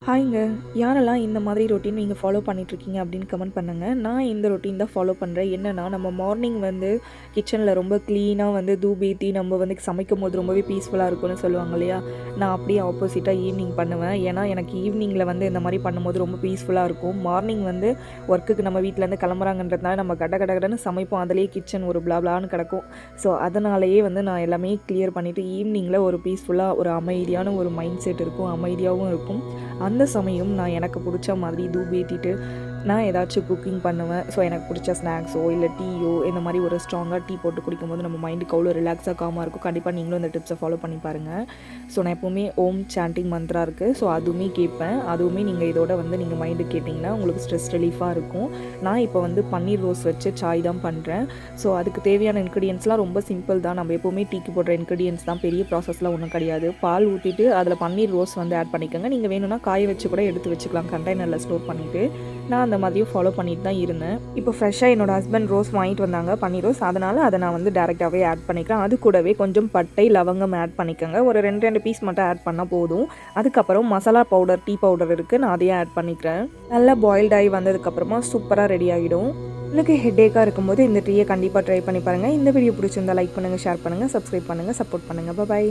ஹாய்ங்க. யாரெல்லாம் இந்த மாதிரி ரொட்டீன் நீங்க ஃபாலோ பண்ணிட்டுருக்கீங்க அப்படின்னு கமெண்ட் பண்ணுங்க. நான் இந்த ரொட்டீன் தான் ஃபாலோ பண்றேன். என்னன்னா, நம்ம மார்னிங் வந்து கிச்சனில ரொம்ப க்ளீனா வந்து தூபேத்தி நம்ம வந்து சமைக்கும்போது ரொம்பவே பீஸ்ஃபுல்லா இருக்கும்னு சொல்லுவாங்க இல்லையா? நான் அப்படியே ஆப்போசிட்டா ஈவினிங் பண்ணுவேன். ஏன்னா, எனக்கு ஈவினிங்கில வந்து இந்த மாரி பண்ணும்போது ரொம்ப பீஸ்ஃபுல்லா இருக்கும். மார்னிங் வந்து ஒர்க்குக்கு நம்ம வீட்லேருந்து கிளம்புறாங்கன்றதுனால நம்ம கட கட கடன்னு சமைப்போம். அதிலேயே கிச்சன் ஒரு பிளான்னு கிடக்கும். ஸோ, அதனாலேயே வந்து நான் எல்லாமே கிளியர் பண்ணிவிட்டு ஈவினிங்கில ஒரு பீஸ்ஃபுல்லா ஒரு அமைதியான ஒரு மைண்ட் செட் இருக்கும். அமைதியாவும் இருக்கும். அந்த சமயம் நான் எனக்கு பிடிச்ச மாதிரி தூப ஏத்திட்டு நான் ஏதாச்சும் குக்கிங் பண்ணுவேன். ஸோ எனக்கு பிடிச்ச ஸ்நாக்ஸோ இல்லை டீயோ இந்த மாதிரி ஒரு ஸ்ட்ராங்காக டீ போட்டு குடிக்கும்போது நம்ம மைண்டுக்கு அவ்வளோ ரிலாக்ஸாக காமாக இருக்கும். கண்டிப்பாக நீங்களும் இந்த டிப்ஸை ஃபாலோ பண்ணி பாருங்கள். ஸோ நான் எப்போவுமே ஓம் சாண்டிங் மந்த்ரா இருக்குது. ஸோ அதுவுமே கேட்பேன். அதுவுமே நீங்கள் இதோட வந்து நீங்கள் மைண்டுக்கு கேட்டிங்கன்னா உங்களுக்கு ஸ்ட்ரெஸ் ரிலீஃபாக இருக்கும். நான் இப்போ வந்து பன்னீர் ரோஸ் வச்சு சாய் தான் பண்ணுறேன். ஸோ அதுக்கு தேவையான இன்க்ரீடியன்ஸ்லாம் ரொம்ப சிம்பிள் தான். நம்ம எப்போவுமே டீக்கு போடுற இன்க்ரீடியன்ஸ் தான். பெரிய ப்ராசஸ்லாம் ஒன்றும் கிடையாது. பால் ஊற்றிட்டு அதில் பன்னீர் ரோஸ் வந்து ஆட் பண்ணிக்கோங்க. நீங்கள் வேணும்னா காய வச்சு கூட எடுத்து வச்சுக்கலாம் கண்டெய்னரில் ஸ்டோர் பண்ணிவிட்டு. நான் அந்த மாதிரியும் ஃபாலோ பண்ணிட்டு தான் இருந்தேன். இப்போ ஃப்ரெஷ்ஷாக என்னோட ஹஸ்பண்ட் ரோஸ் வாங்கிட்டு வந்தாங்க, பன்னீர் ரோஸ். அதனால் அதை நான் வந்து டேரெக்டாகவே ஆட் பண்ணிக்கிறேன். அது கூடவே கொஞ்சம் பட்டை, லவங்கம் ஆட் பண்ணிக்கோங்க. ஒரு 2 பீஸ் மட்டும் ஆட் பண்ணால் போதும். அதுக்கப்புறம் மசாலா பவுடர், டீ பவுடர் இருக்குது, நான் அதையும் ஆட் பண்ணிக்கிறேன். நல்லா பாயில்ட் ஆகி வந்ததுக்கப்புறமா சூப்பராக ரெடி ஆகிடும். உங்களுக்கு ஹெட்டேக்காக இருக்கும்போது இந்த டீயை கண்டிப்பாக ட்ரை பண்ணி பாருங்கள். இந்த வீடியோ பிடிச்சிருந்தா லைக் பண்ணுங்கள், ஷேர் பண்ணுங்கள், சப்ஸ்கிரைப் பண்ணுங்கள், சப்போர்ட் பண்ணுங்கள். பாய்.